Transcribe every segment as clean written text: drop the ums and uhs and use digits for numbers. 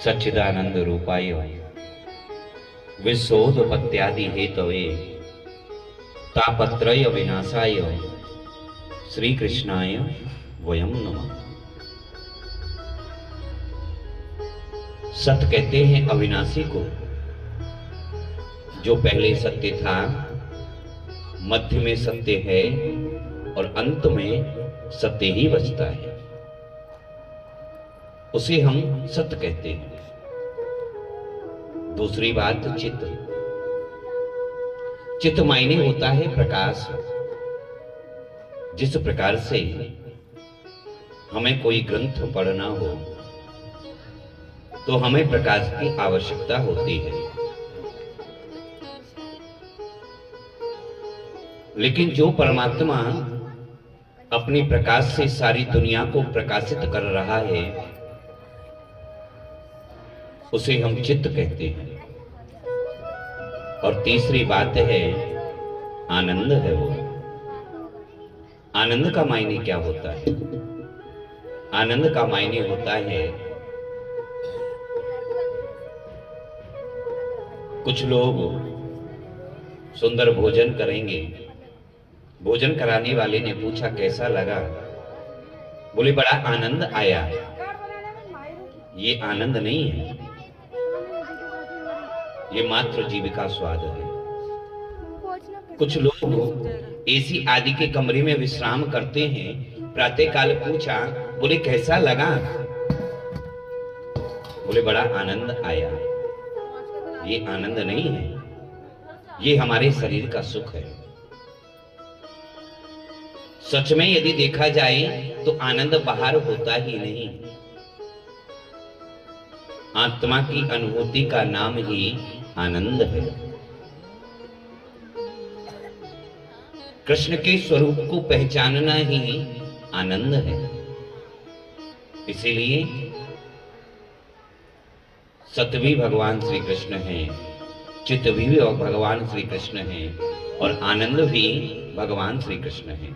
सच्चिदानंद रूपाय विश्वोत्पत्त्यादि Hathaway तापत्रय विनाशाय श्री कृष्णाय वयम नमः। सत कहते हैं अविनाशी को, जो पहले सत्य था, मध्य में सत्य है और अंत में सत्य ही बचता है, उसे हम सत्य कहते हैं। दूसरी बात चित्त। चित्त मायने होता है प्रकाश। जिस प्रकार से हमें कोई ग्रंथ पढ़ना हो तो हमें प्रकाश की आवश्यकता होती है, लेकिन जो परमात्मा अपनी प्रकाश से सारी दुनिया को प्रकाशित कर रहा है उसे हम चित्त कहते हैं। और तीसरी बात है आनंद है। वो आनंद का मायने क्या होता है? आनंद का मायने होता है, कुछ लोग सुंदर भोजन करेंगे, भोजन कराने वाले ने पूछा कैसा लगा, बोले बड़ा आनंद आया। ये आनंद नहीं है, ये मात्र जीविका स्वाद है। कुछ लोग एसी आदि के कमरे में विश्राम करते हैं, प्रातः काल पूछा, बोले कैसा लगा, बोले बड़ा आनंद आया। ये आनंद नहीं है, ये हमारे शरीर का सुख है। सच में यदि देखा जाए तो आनंद बाहर होता ही नहीं, आत्मा की अनुभूति का नाम ही आनंद है। कृष्ण के स्वरूप को पहचानना ही आनंद है। इसीलिए सत्य भी भगवान श्री कृष्ण हैं, चित्त भी भगवान श्री कृष्ण हैं और आनंद भी भगवान श्री कृष्ण हैं।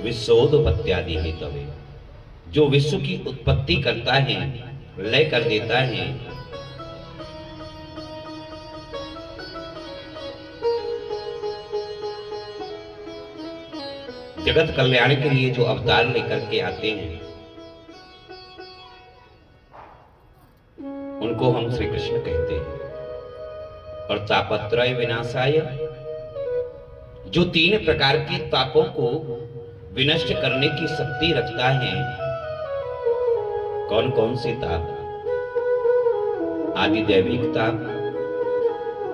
विश्वोत्पत्त्यादि हेतवे, जो विश्व की उत्पत्ति करता है, लय कर देता है, जगत कल्याण के लिए जो अवतार लेकर के आते हैं उनको हम श्री कृष्ण कहते हैं। और तापत्रय विनाशाय, जो तीन प्रकार के तापों को विनष्ट करने की शक्ति रखता है। कौन कौन से ताप? आदि दैविक ताप,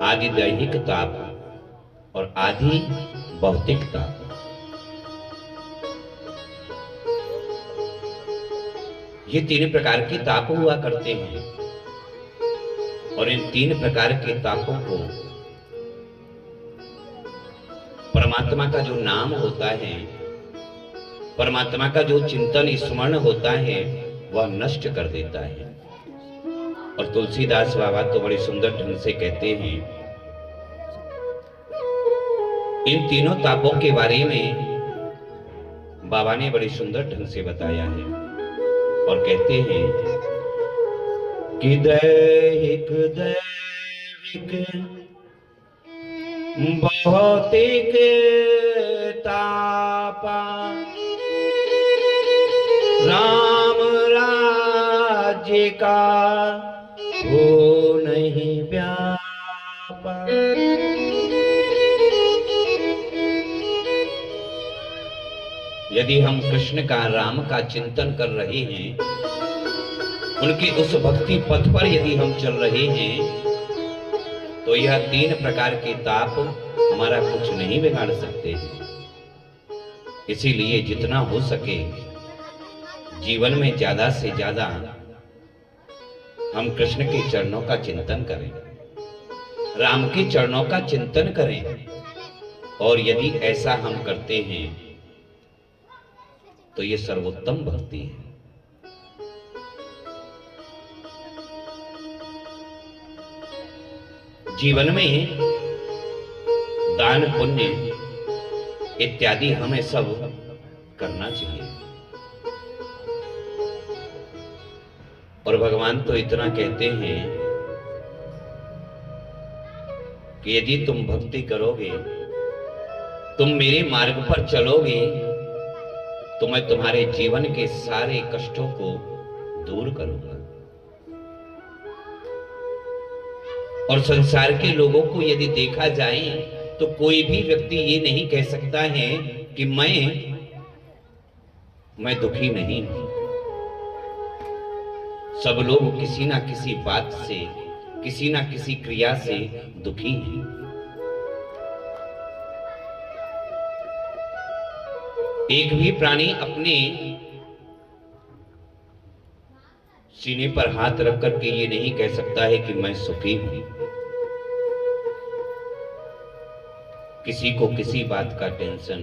आदि दैहिक ताप और आदि भौतिक ताप। ये तीन प्रकार के ताप हुआ करते हैं और इन तीन प्रकार के तापों को परमात्मा का जो नाम होता है, परमात्मा का जो चिंतन स्मरण होता है, वह नष्ट कर देता है। और तुलसीदास बाबा तो बड़े सुंदर ढंग से कहते हैं, इन तीनों तापों के बारे में बाबा ने बड़े सुंदर ढंग से बताया है और कहते हैं कि दैहिक भौतिक तापा राम राज्य का हो नहीं व्यापा। यदि हम कृष्ण का, राम का चिंतन कर रहे हैं, उनके उस भक्ति पथ पर यदि हम चल रहे हैं, तो यह तीन प्रकार के ताप हमारा कुछ नहीं बिगाड़ सकते हैं। इसीलिए जितना हो सके जीवन में ज्यादा से ज्यादा हम कृष्ण के चरणों का चिंतन करें, राम के चरणों का चिंतन करें। और यदि ऐसा हम करते हैं तो ये सर्वोत्तम भक्ति है। जीवन में दान पुण्य इत्यादि हमें सब करना चाहिए, और भगवान तो इतना कहते हैं कि यदि तुम भक्ति करोगे, तुम मेरे मार्ग पर चलोगे, तो मैं तुम्हारे जीवन के सारे कष्टों को दूर करूंगा। और संसार के लोगों को यदि देखा जाए तो कोई भी व्यक्ति ये नहीं कह सकता है कि मैं दुखी नहीं हूं। सब लोग किसी ना किसी बात से, किसी ना किसी क्रिया से दुखी हैं। एक भी प्राणी अपने सीने पर हाथ रख करके ये नहीं कह सकता है कि मैं सुखी हूं। किसी को किसी बात का टेंशन,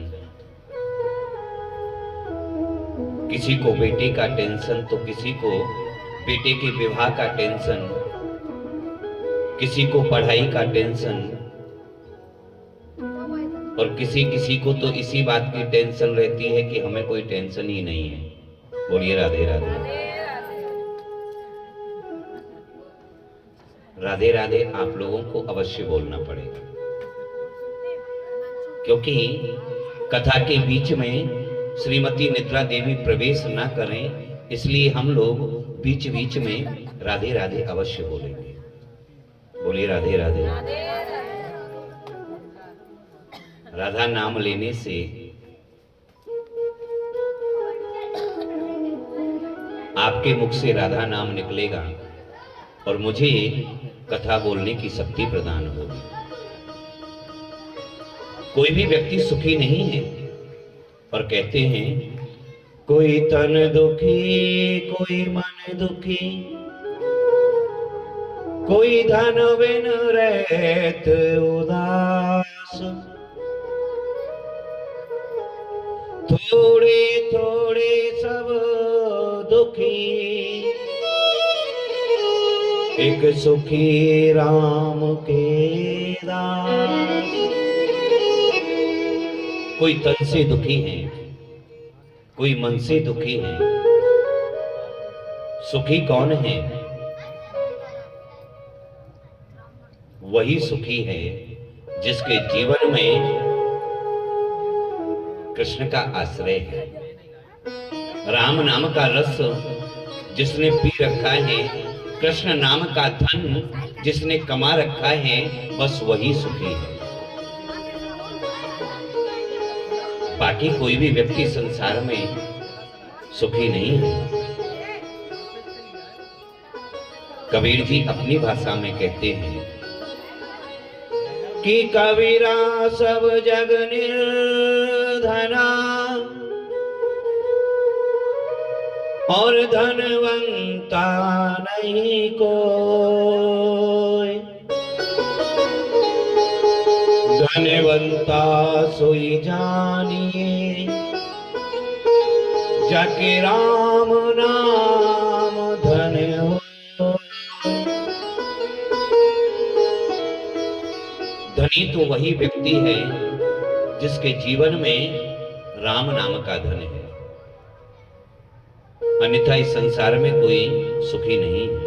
किसी को बेटे का टेंशन, तो किसी को बेटे के विवाह का टेंशन, किसी को पढ़ाई का टेंशन, और किसी को तो इसी बात की टेंशन रहती है कि हमें कोई टेंशन ही नहीं है। बोलिए राधे राधे। राधे राधे आप लोगों को अवश्य बोलना पड़ेगा, क्योंकि कथा के बीच में श्रीमती निद्रा देवी प्रवेश ना करें, इसलिए हम लोग बीच बीच में राधे राधे अवश्य बोलेंगे। बोलिए राधे राधे। राधा नाम लेने से आपके मुख से राधा नाम निकलेगा और मुझे कथा बोलने की शक्ति प्रदान होगी। कोई भी व्यक्ति सुखी नहीं है, और कहते हैं कोई तन दुखी, कोई मन दुखी, कोई धन बिन रहत उदास, थोड़े थोड़े सब दुखी, एक सुखी राम के दास। कोई तन से दुखी है, कोई मन से दुखी है। सुखी कौन है? वही सुखी है जिसके जीवन में कृष्ण का आश्रय है। राम नाम का रस जिसने पी रखा है, कृष्ण नाम का धन जिसने कमा रखा है, बस वही सुखी है। बाकी कोई भी व्यक्ति संसार में सुखी नहीं है। कबीर जी अपनी भाषा में कहते हैं कि कबीरा सब जग निर्धना और धनवंता नहीं कोई, धनवंता सोई जानिए जाके राम नाम धन हो। धनी तो वही व्यक्ति है जिसके जीवन में राम नाम का धन है, अन्यथा इस संसार में कोई सुखी नहीं है।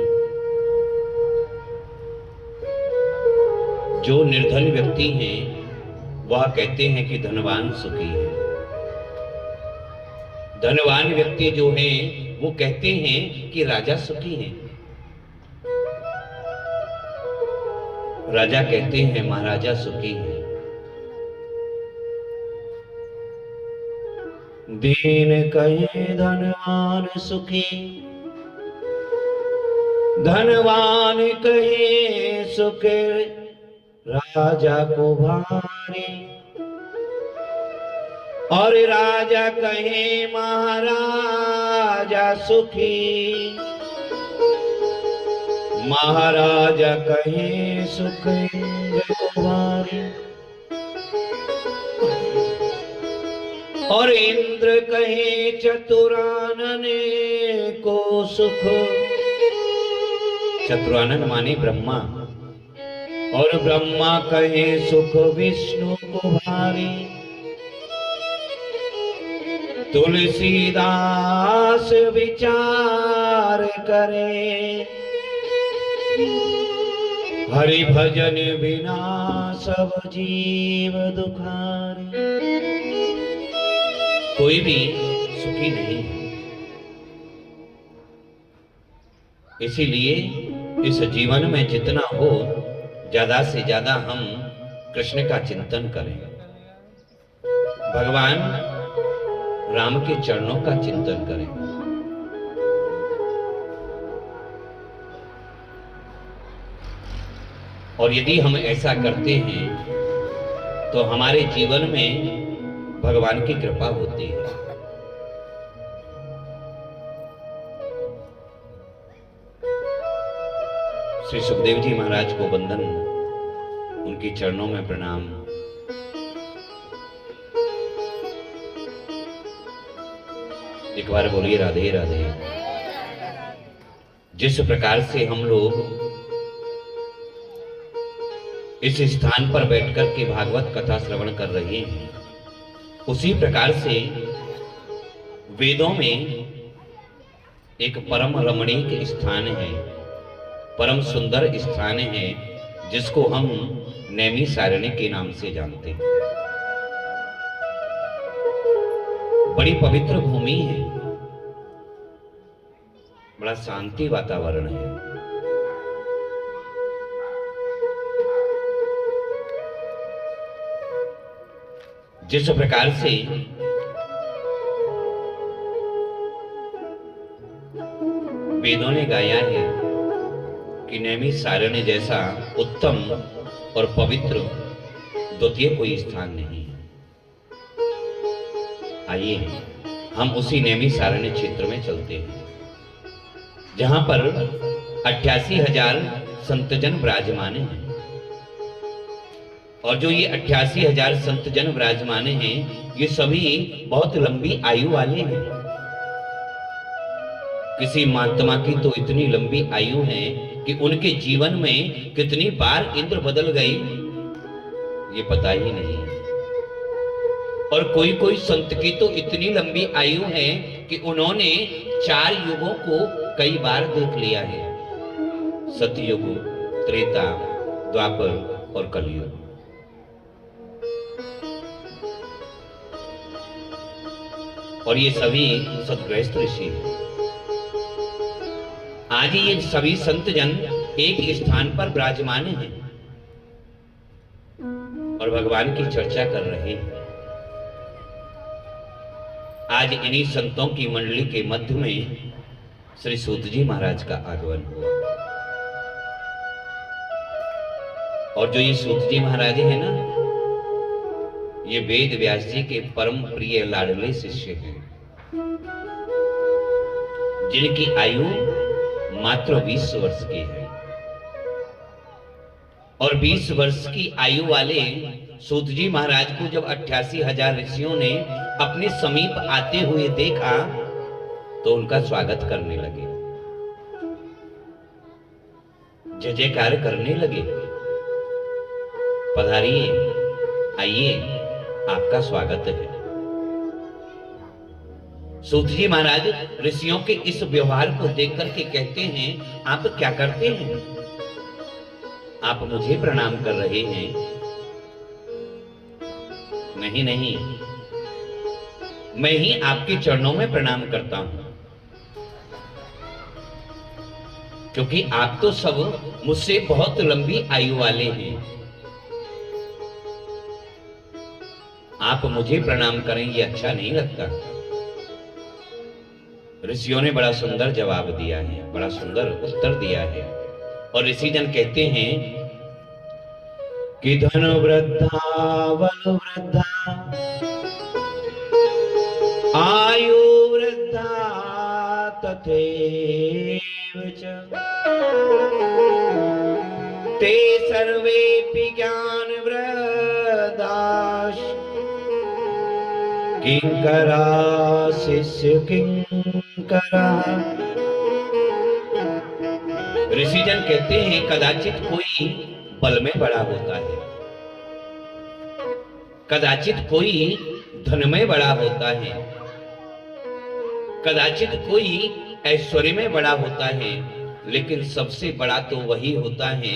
जो निर्धन व्यक्ति हैं वह कहते हैं कि धनवान सुखी है। धनवान व्यक्ति जो हैं वो कहते हैं कि राजा सुखी है। राजा कहते हैं महाराजा सुखी है। दीन कहे धनवान सुखी, धनवान कहे सुख राजा को भारी, और राजा कहे महाराजा सुखी, महाराजा कहे सुख भारी, और इंद्र कहे चतुरानन को सुख। चतुरानन माने ब्रह्मा, और ब्रह्मा कहे सुख विष्णु को भारी। तुलसीदास विचार करे, हरि भजन बिना सब जीव दुखारे। कोई भी सुखी नहीं है, इसीलिए इस जीवन में जितना हो ज्यादा से ज्यादा हम कृष्ण का चिंतन करें, भगवान राम के चरणों का चिंतन करें। और यदि हम ऐसा करते हैं तो हमारे जीवन में भगवान की कृपा होती है। श्री सुखदेव जी महाराज को वंदन, उनके चरणों में प्रणाम। एक बार बोलिए राधे राधे। जिस प्रकार से हम लोग इस स्थान पर बैठकर के भागवत कथा श्रवण कर रहे हैं, उसी प्रकार से वेदों में एक परम रमणीक स्थान है, परम सुंदर स्थान है, जिसको हम नैमिषारण्य के नाम से जानते हैं। बड़ी पवित्र भूमि है, बड़ा शांति वातावरण है। जिस प्रकार से वेदों ने गाया है कि नैमिषारण्य जैसा उत्तम और पवित्र द्वितीय कोई स्थान नहीं है। आइए हम उसी नैमिषारण्य क्षेत्र में चलते हैं, जहां पर 88,000 संतजन विराजमान हैं। और जो ये 88,000 संतजन विराजमान हैं, ये सभी बहुत लंबी आयु वाले हैं। किसी महात्मा की तो इतनी लंबी आयु है कि उनके जीवन में कितनी बार इंद्र बदल गई ये पता ही नहीं। और कोई कोई संत की तो इतनी लंबी आयु है कि उन्होंने 4 युगों को कई बार देख लिया है, सतयुग, त्रेता, द्वापर और कलयुग। और ये सभी सद्गृहस्थ ऋषि हैं। आज ये सभी संत जन एक स्थान पर विराजमान हैं और भगवान की चर्चा कर रहे हैं। आज इन्हीं संतों की मंडली के मध्य में श्री सूत जी महाराज का आगमन हुआ। और जो ये सूत जी महाराज है ना, ये वेद व्यास जी के परम प्रिय लाडले शिष्य हैं, जिनकी आयु मात्र 20 वर्ष की है। और 20 वर्ष की आयु वाले सूत जी महाराज को जब 88,000 ऋषियों ने अपने समीप आते हुए देखा तो उनका स्वागत करने लगे, जय जयकार करने लगे। पधारिए, आइए, आपका स्वागत है। सूत जी महाराज ऋषियों के इस व्यवहार को देख करके कहते हैं, आप क्या करते हैं? आप मुझे प्रणाम कर रहे हैं? नहीं नहीं, मैं ही आपके चरणों में प्रणाम करता हूं, क्योंकि आप तो सब मुझसे बहुत लंबी आयु वाले हैं। आप मुझे प्रणाम करें ये अच्छा नहीं लगता। ऋषियों ने बड़ा सुंदर जवाब दिया है, बड़ा सुंदर उत्तर दिया है। और ऋषि जन कहते हैं कि धन वृद्धा बल वृद्धा आयु वृद्धा तथैव च ते सर्वेपि ज्ञान वृद्धाश्च किंकरा शिष्य किंकरा। ऋषिजन कहते हैं कदाचित कोई बल में बड़ा होता है, कदाचित कोई धन में बड़ा होता है, कदाचित कोई ऐश्वर्य में बड़ा होता है, लेकिन सबसे बड़ा तो वही होता है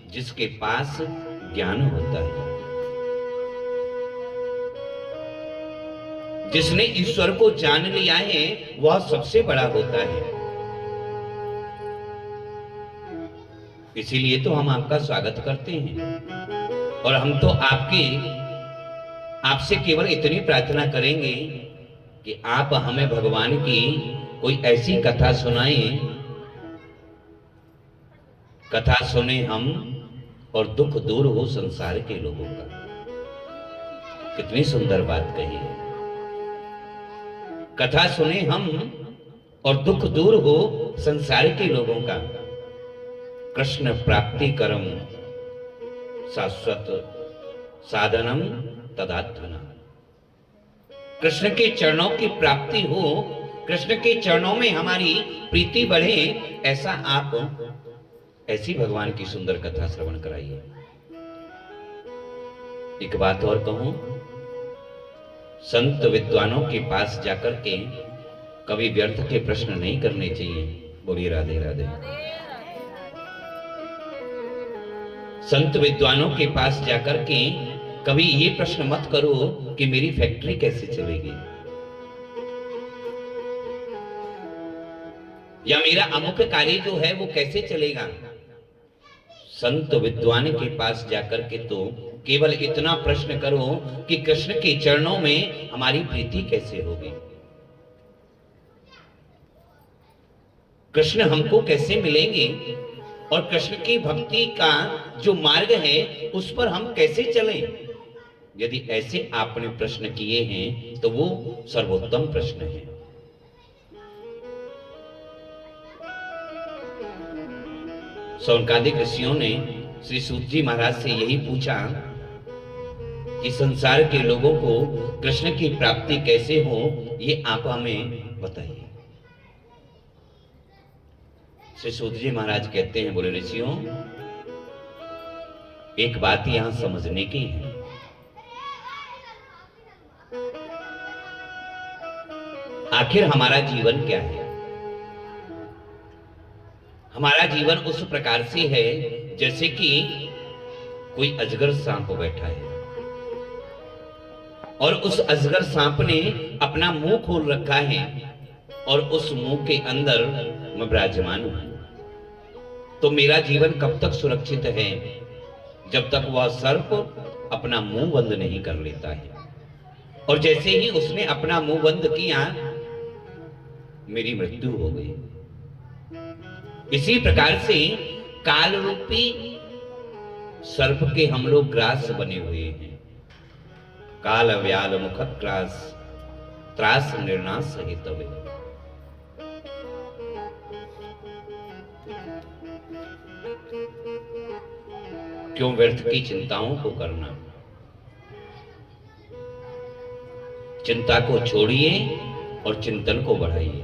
जिसके पास ज्ञान होता है, जिसने ईश्वर को जान लिया है, वह सबसे बड़ा होता है। इसीलिए तो हम आपका स्वागत करते हैं, और हम तो आपसे केवल इतनी प्रार्थना करेंगे कि आप हमें भगवान की कोई ऐसी कथा सुनाएं, कथा सुने हम और दुख दूर हो संसार के लोगों का। कितनी सुंदर बात कही है। कथा सुने हम और दुख दूर हो संसार के लोगों का। कृष्ण प्राप्ति करम शाश्वत साधनम तदात्मना। कृष्ण के चरणों की प्राप्ति हो, कृष्ण के चरणों में हमारी प्रीति बढ़े, ऐसा आप ऐसी भगवान की सुंदर कथा श्रवण कराइए। एक बात और कहूं, संत विद्वानों के पास जाकर के कभी व्यर्थ के प्रश्न नहीं करने चाहिए। बोलिए राधे राधे। संत विद्वानों के पास जाकर के कभी ये प्रश्न मत करो कि मेरी फैक्ट्री कैसे चलेगी, या मेरा अमुक कार्य जो है वो कैसे चलेगा। संत विद्वान के पास जाकर के तो केवल इतना प्रश्न करो कि कृष्ण के चरणों में हमारी प्रीति कैसे होगी, कृष्ण हमको कैसे मिलेंगे, और कृष्ण की भक्ति का जो मार्ग है उस पर हम कैसे चलें। यदि ऐसे आपने प्रश्न किए हैं तो वो सर्वोत्तम प्रश्न है। शौनकादिक ऋषियों ने श्री सूत जी महाराज से यही पूछा कि संसार के लोगों को कृष्ण की प्राप्ति कैसे हो, ये आप हमें बताइए। श्री सूत जी महाराज कहते हैं, बोले ऋषियों, एक बात यहां समझने की है। आखिर हमारा जीवन क्या है? हमारा जीवन उस प्रकार से है जैसे कि कोई अजगर सांप बैठा है, और उस अजगर सांप ने अपना मुंह खोल रखा है, और उस मुंह के अंदर मैं विराजमान हूं। तो मेरा जीवन कब तक सुरक्षित है? जब तक वह सर्प अपना मुंह बंद नहीं कर लेता है। और जैसे ही उसने अपना मुंह बंद किया, मेरी मृत्यु हो गई। इसी प्रकार से काल रूपी सर्प के हम लोग ग्रास बने हुए हैं। काल व्याल मुख ग्रास त्रास निर्नाश सहित। क्यों व्यर्थ की चिंताओं को करना? चिंता को छोड़िए और चिंतन को बढ़ाइए।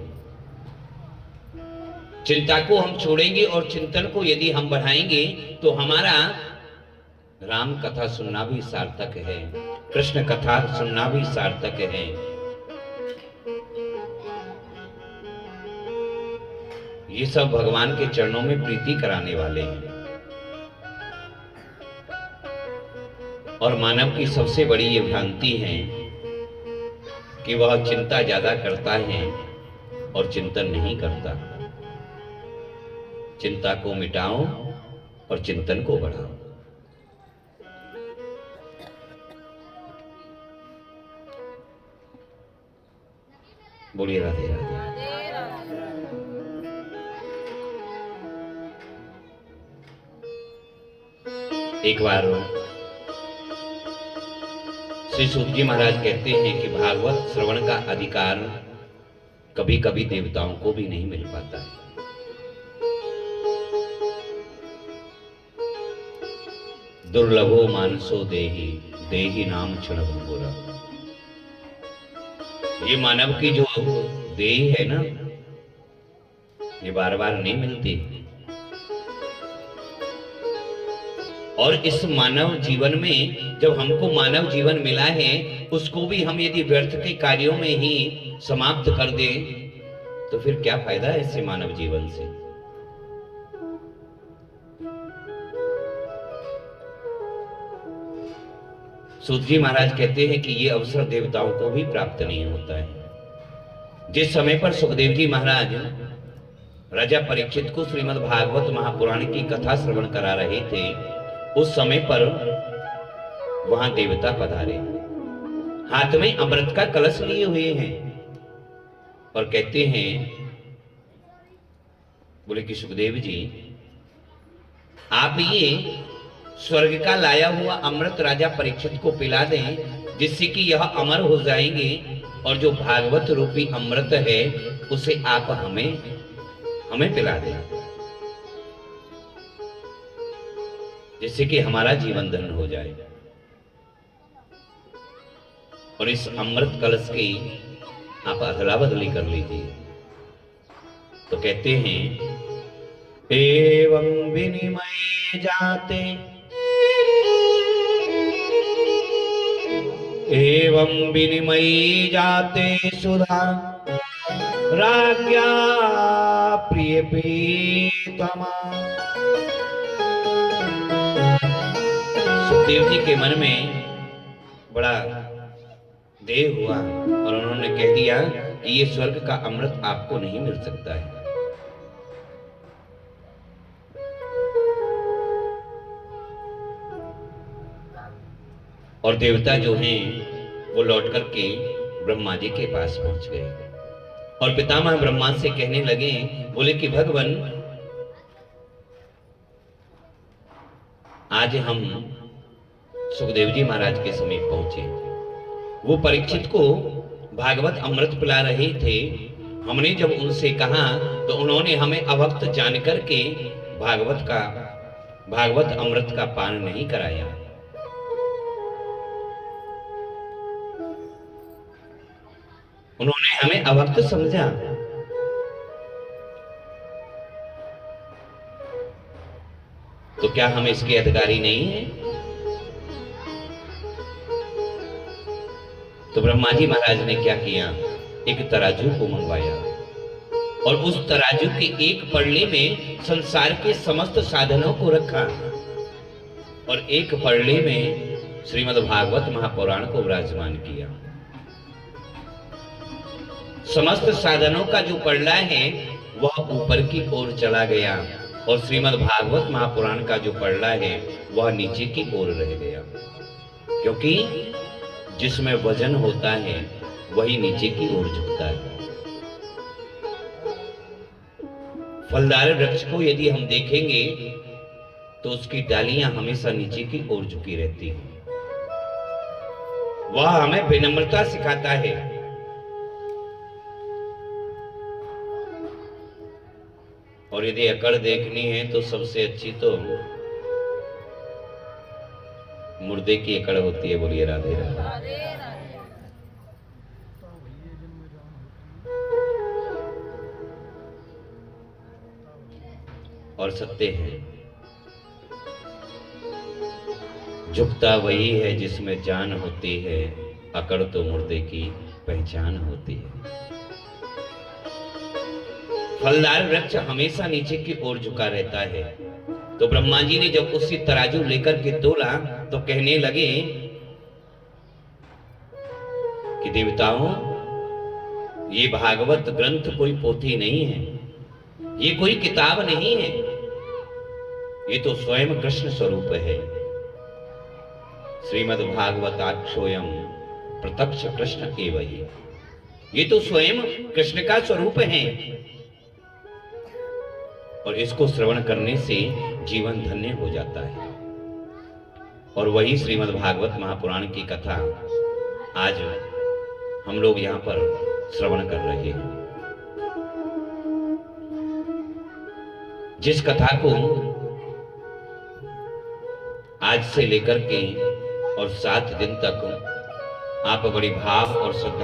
चिंता को हम छोड़ेंगे और चिंतन को यदि हम बढ़ाएंगे तो हमारा राम कथा सुनना भी सार्थक है, कृष्ण कथा सुनना भी सार्थक है। ये सब भगवान के चरणों में प्रीति कराने वाले हैं। और मानव की सबसे बड़ी ये भ्रांति है कि वह चिंता ज्यादा करता है और चिंतन नहीं करता। चिंता को मिटाओ और चिंतन को बढ़ाओ। बोलिए राधे राधे। एक बार श्री सूत जी महाराज कहते हैं कि भागवत श्रवण का अधिकार कभी कभी देवताओं को भी नहीं मिल पाता है। दुर्लभो मानसो देही देही नाम क्षण भंगुरा। ये मानव की जो देही है ना, ये बार बार नहीं मिलती। और इस मानव जीवन में जब हमको मानव जीवन मिला है, उसको भी हम यदि व्यर्थ के कार्यों में ही समाप्त कर दें तो फिर क्या फायदा है ऐसे मानव जीवन से। सूत जी महाराज कहते हैं कि ये अवसर देवताओं को भी प्राप्त नहीं होता है। जिस समय पर सुखदेव जी महाराज राजा परीक्षित को श्रीमद् भागवत महापुराण की कथा श्रवण करा रहे थे, उस समय पर वहां देवता पधारे, हाथ में अमृत का कलश लिए हुए हैं और कहते हैं, बोले कि सुखदेव जी आप ये स्वर्ग का लाया हुआ अमृत राजा परीक्षित को पिला दें, जिससे कि यह अमर हो जाएंगे, और जो भागवत रूपी अमृत है उसे आप हमें पिला दें, जिससे कि हमारा जीवन धन्य हो जाए। और इस अमृत कलश की आप अदला बदली कर लीजिए। तो कहते हैं, एवं विनिमय जाते, एवं विनिमयी जाते सुधा राज्ञा प्रिय प्रीतमा। सुखदेव जी के मन में बड़ा देह हुआ और उन्होंने कह दिया कि ये स्वर्ग का अमृत आपको नहीं मिल सकता है। और देवता जो हैं वो लौट करके ब्रह्मा जी के पास पहुंच गए और पितामह ब्रह्मा से कहने लगे, बोले कि भगवान आज हम सुखदेव जी महाराज के समीप पहुंचे, वो परीक्षित को भागवत अमृत पिला रहे थे। हमने जब उनसे कहा तो उन्होंने हमें अभक्त जान करके भागवत अमृत का पान नहीं कराया। उन्होंने हमें अभक्त समझा। तो क्या हम इसके अधिकारी नहीं हैं? तो ब्रह्मा जी महाराज ने क्या किया, एक तराजू को मंगवाया और उस तराजू के एक पड़ले में संसार के समस्त साधनों को रखा और एक पड़ले में श्रीमद् भागवत महापुराण को विराजमान किया। समस्त साधनों का जो पड़ला है वह ऊपर की ओर चला गया और श्रीमद् भागवत महापुराण का जो पड़ला है वह नीचे की ओर रह गया, क्योंकि जिसमें वजन होता है वही नीचे की ओर झुकता है। फलदार वृक्ष को यदि हम देखेंगे तो उसकी डालियां हमेशा नीचे की ओर झुकी रहती हैं। वह हमें विनम्रता सिखाता है। और यदि अकड़ देखनी है तो सबसे अच्छी तो मुर्दे की अकड़ होती है। बोलिए राधे राधे। और सत्य है, झुकता वही है जिसमें जान होती है, अकड़ तो मुर्दे की पहचान होती है। फलदार वृक्ष हमेशा नीचे की ओर झुका रहता है। तो ब्रह्मा जी ने जब उसी तराजू लेकर के तोला तो कहने लगे कि देवताओं, ये भागवत ग्रंथ कोई पोथी नहीं है, ये कोई किताब नहीं है, ये तो स्वयं कृष्ण स्वरूप है। श्रीमद् भागवताक्षोयम प्रत्यक्ष कृष्ण एवं ही, ये तो स्वयं कृष्ण का स्वरूप है और इसको श्रवण करने से जीवन धन्य हो जाता है। और वही श्रीमद् भागवत महापुराण की कथा आज हम लोग यहाँ पर श्रवण कर रहे हैं। जिस कथा को आज से लेकर के और 7 दिन तक आप बड़ी भाव और श्रद्धा